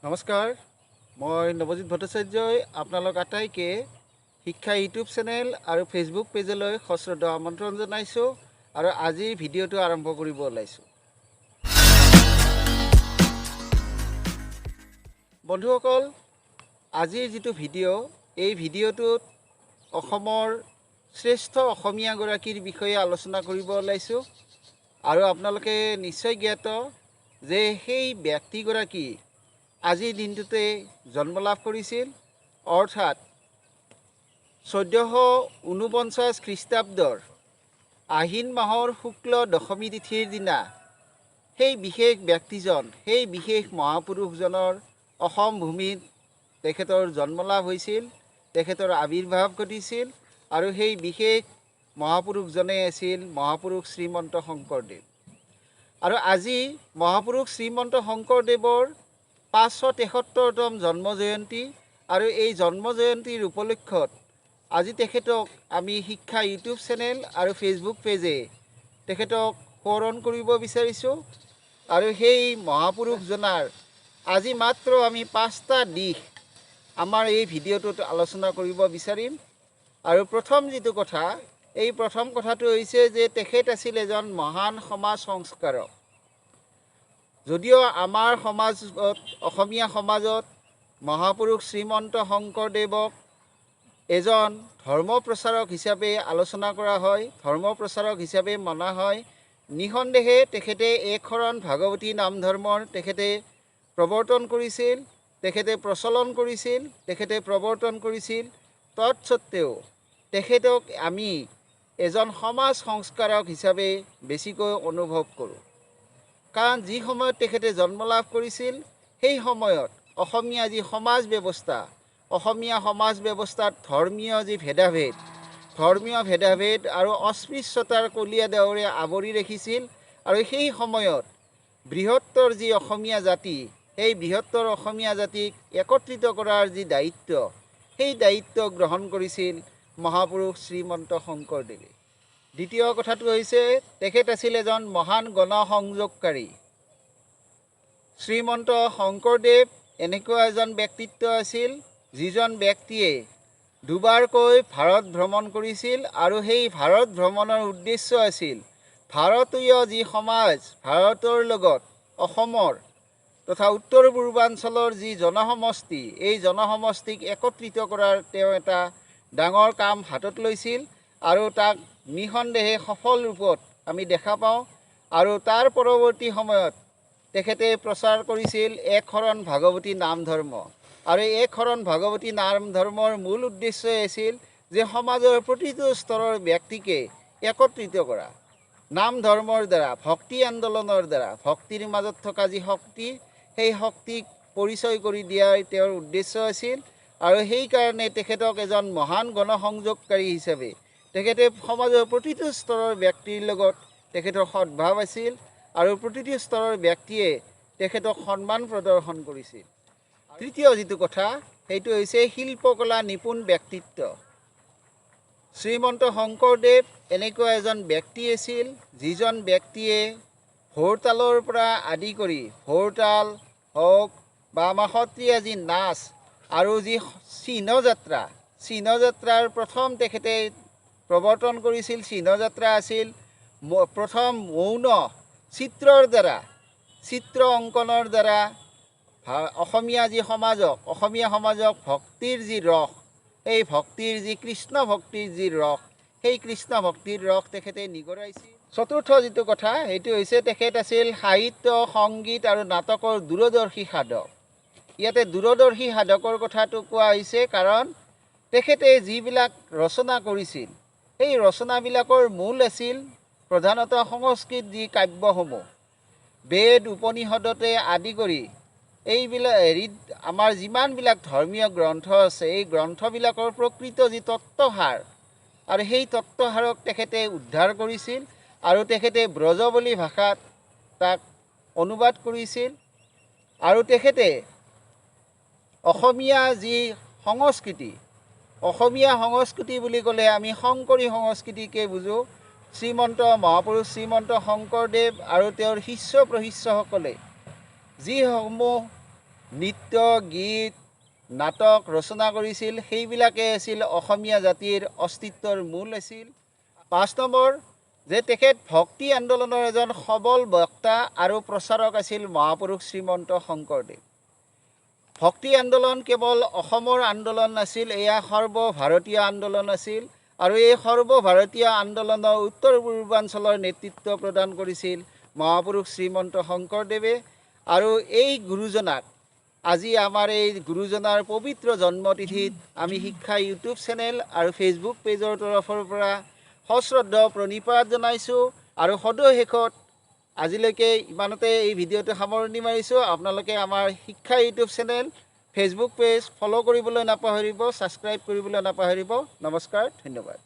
নমস্কাৰ, মই নৱজিৎ ভট্টাচাৰ্যই আপোনালোক আটাইকে শিক্ষা ইউটিউব চেনেল আৰু ফেচবুক পেজলৈ সশ্ৰদ্ধ আমন্ত্ৰণ জনাইছোঁ আৰু আজিৰ ভিডিঅ'টো আৰম্ভ কৰিব ওলাইছোঁ। বন্ধুসকল, আজিৰ যিটো ভিডিঅ' এই ভিডিঅ'টোত অসমৰ শ্ৰেষ্ঠ অসমীয়াগৰাকীৰ বিষয়ে আলোচনা কৰিব ওলাইছোঁ আৰু আপোনালোকে নিশ্চয় জ্ঞাত যে সেই ব্যক্তিগৰাকী আজিৰ দিনটোতে জন্ম লাভ কৰিছিল, অৰ্থাৎ 1449 খ্ৰীষ্টাব্দৰ আহিন মাহৰ শুক্ল দশমী তিথিৰ দিনা সেই বিশেষ ব্যক্তিজন, সেই বিশেষ মহাপুৰুষজনৰ অসম ভূমিত তেখেতৰ জন্ম লাভ হৈছিল, তেখেতৰ আৱিৰ্ভাৱ ঘটিছিল আৰু সেই বিশেষ মহাপুৰুষজনে আছিল মহাপুৰুষ শ্ৰীমন্ত শংকৰদেৱ। আৰু আজি মহাপুৰুষ শ্ৰীমন্ত শংকৰদেৱৰ 573তম জন্ম জয়ন্তী আৰু এই জন্ম জয়ন্তীৰ উপলক্ষত আজি তেখেতক আমি শিক্ষা ইউটিউব চেনেল আৰু ফেচবুক পেজে তেখেতক সোঁৱৰণ কৰিব বিচাৰিছোঁ। আৰু সেই মহাপুৰুষজনাৰ আজি মাত্ৰ আমি 5টা দিশ আমাৰ এই ভিডিঅ'টোত আলোচনা কৰিব বিচাৰিম। আৰু প্ৰথম যিটো কথা, এই প্ৰথম কথাটো হৈছে যে তেখেত আছিল এজন মহান সমাজ সংস্কাৰক। যদিও আমাৰ সমাজত, অসমীয়া সমাজত মহাপুৰুষ শ্ৰীমন্ত শংকৰদেৱক এজন ধৰ্ম প্ৰচাৰক হিচাপে আলোচনা কৰা হয়, ধৰ্ম প্ৰচাৰক হিচাপে মনা হয়, নিঃসন্দেহে তেখেতে একশৰণ ভাগৱতী নাম ধৰ্মৰ তেখেতে প্ৰৱৰ্তন কৰিছিল, তেখেতে প্ৰচলন কৰিছিল, তেখেতে প্ৰৱৰ্তন কৰিছিল। তৎসত্ত্বেও তেখেতক আমি এজন সমাজ সংস্কাৰক হিচাপে বেছিকৈ অনুভৱ কৰোঁ। কাৰণ যি সময়ত তেখেতে জন্ম লাভ কৰিছিল সেই সময়ত অসমীয়া যি সমাজ ব্যৱস্থা, অসমীয়া সমাজ ব্যৱস্থাত ধৰ্মীয় যি ভেদাভেদ আৰু অস্পৃশ্যতাৰ কলীয়া ডাৱৰে আৱৰি ৰাখিছিল। আৰু সেই সময়ত বৃহত্তৰ যি অসমীয়া জাতি, সেই বৃহত্তৰ অসমীয়া জাতিক একত্ৰিত কৰাৰ যি দায়িত্ব, সেই দায়িত্ব গ্ৰহণ কৰিছিল মহাপুৰুষ শ্ৰীমন্ত শংকৰদেৱে। দ্বিতীয় কথাটো হৈছে তেখেত আছিল এজন মহান গণসংযোগকাৰী। শ্ৰীমন্ত শংকৰদেৱ এনেকুৱা এজন ব্যক্তিত্ব আছিল যিজন ব্যক্তিয়ে দুবাৰকৈ ভাৰত ভ্ৰমণ কৰিছিল আৰু সেই ভাৰত ভ্ৰমণৰ উদ্দেশ্য আছিল ভাৰতীয় যি সমাজ, ভাৰতৰ লগত অসমৰ তথা উত্তৰ পূৰ্বাঞ্চলৰ যি জনসমষ্টি, এই জনসমষ্টিক একত্ৰিত কৰাৰ তেওঁ এটা ডাঙৰ কাম হাতত লৈছিল আৰু তাক নিঃসন্দেহে সফল ৰূপত আমি দেখা পাওঁ। আৰু তাৰ পৰৱৰ্তী সময়ত তেখেতে প্ৰচাৰ কৰিছিল একশৰণ ভাগৱতী নাম ধৰ্ম। আৰু একশৰণ ভাগৱতী নাম ধৰ্মৰ মূল উদ্দেশ্যই আছিল যে সমাজৰ প্ৰতিটো স্তৰৰ ব্যক্তিকে একত্ৰিত কৰা, নাম ধৰ্মৰ দ্বাৰা, ভক্তি আন্দোলনৰ দ্বাৰা, ভক্তিৰ মাজত থকা যি শক্তি, সেই শক্তিক পৰিচয় কৰি দিয়াই তেওঁৰ উদ্দেশ্য আছিল। আৰু সেইকাৰণে তেখেতক এজন মহান গণসংযোগকাৰী হিচাপে তেখেতে সমাজৰ প্ৰতিটো স্তৰৰ ব্যক্তিৰ লগত তেখেতৰ সদ্ভাৱ আছিল আৰু প্ৰতিটো স্তৰৰ ব্যক্তিয়ে তেখেতক সন্মান প্ৰদৰ্শন কৰিছিল। তৃতীয় যিটো কথা, সেইটো হৈছে শিল্পকলা নিপুণ ব্যক্তিত্ব। শ্ৰীমন্ত শংকৰদেৱ এনেকুৱা এজন ব্যক্তি আছিল যিজন ব্যক্তিয়ে ভোৰতালৰ পৰা আদি কৰি, ভোৰতাল হওক বা আমাৰ সত্ৰীয়া যি নাচ আৰু যি চিহ্নযাত্ৰাৰ প্ৰথম তেখেতে প্ৰৱৰ্তন কৰিছিল। চিহ্নযাত্ৰা আছিল প্ৰথম মৌন চিত্ৰৰ দ্বাৰা, চিত্ৰ অংকনৰ দ্বাৰা অসমীয়া সমাজক ভক্তিৰ যি ৰস, এই ভক্তিৰ যি কৃষ্ণ ভক্তিৰ যি ৰস, সেই কৃষ্ণ ভক্তিৰ ৰস তেখেতে নিগৰাইছিল। চতুৰ্থ যিটো কথা, সেইটো হৈছে তেখেত আছিল সাহিত্য, সংগীত আৰু নাটকৰ দূৰদৰ্শী সাধক। ইয়াতে দূৰদৰ্শী সাধকৰ কথাটো কোৱা হৈছে কাৰণ তেখেতে যিবিলাক ৰচনা কৰিছিল সেই ৰচনাবিলাকৰ মূল আছিল প্ৰধানতঃ সংস্কৃত যি কাব্যসমূহ, বেদ উপনিষদতে আদি কৰি এইবিলাক আমাৰ যিমানবিলাক ধৰ্মীয় গ্ৰন্থ আছে, এই গ্ৰন্থবিলাকৰ প্ৰকৃত যি তত্ত্বসাৰ, আৰু সেই তত্ত্বসাৰক তেখেতে উদ্ধাৰ কৰিছিল আৰু তেখেতে ব্ৰজবলী ভাষাত তাক অনুবাদ কৰিছিল। আৰু তেখেতে অসমীয়া যি সংস্কৃতি, অসমীয়া সংস্কৃতি বুলি ক'লে আমি শংকৰী সংস্কৃতিকে বুজোঁ। মহাপুৰুষ শ্ৰীমন্ত শংকৰদেৱ আৰু তেওঁৰ শিষ্য প্ৰশিষ্যসকলে যিসমূহ নৃত্য গীত নাটক ৰচনা কৰিছিল সেইবিলাকে আছিল অসমীয়া জাতিৰ অস্তিত্বৰ মূল আছিল। 5 নম্বৰ যে তেখেত ভক্তি আন্দোলনৰ এজন সবল বক্তা আৰু প্ৰচাৰক আছিল মহাপুৰুষ শ্ৰীমন্ত শংকৰদেৱ। ভক্তি আন্দোলন কেৱল অসমৰ আন্দোলন নাছিল, এয়া সৰ্বভাৰতীয় আন্দোলন আছিল আৰু এই সৰ্বভাৰতীয় আন্দোলনৰ উত্তৰ পূৰ্বাঞ্চলৰ নেতৃত্ব প্ৰদান কৰিছিল মহাপুৰুষ শ্ৰীমন্ত শংকৰদেৱে। আৰু এই গুৰুজনাক আজি আমাৰ এই গুৰুজনাৰ পবিত্ৰ জন্মতিথিত আমি শিক্ষা ইউটিউব চেনেল আৰু ফেচবুক পেজৰ তৰফৰ পৰা সশ্ৰদ্ধ প্ৰণিপাত জনাইছোঁ। আৰু সদশেষত আজিলৈকে ইমানতে এই ভিডিঅ'টো সামৰণি মাৰিছোঁ। আপোনালোকে আমাৰ শিক্ষা YouTube channel Facebook page follow' কৰিবলৈ নাপাহৰিব, ছাবস্ক্ৰাইব কৰিবলৈ নাপাহৰিব। নমস্কাৰ, ধন্যবাদ।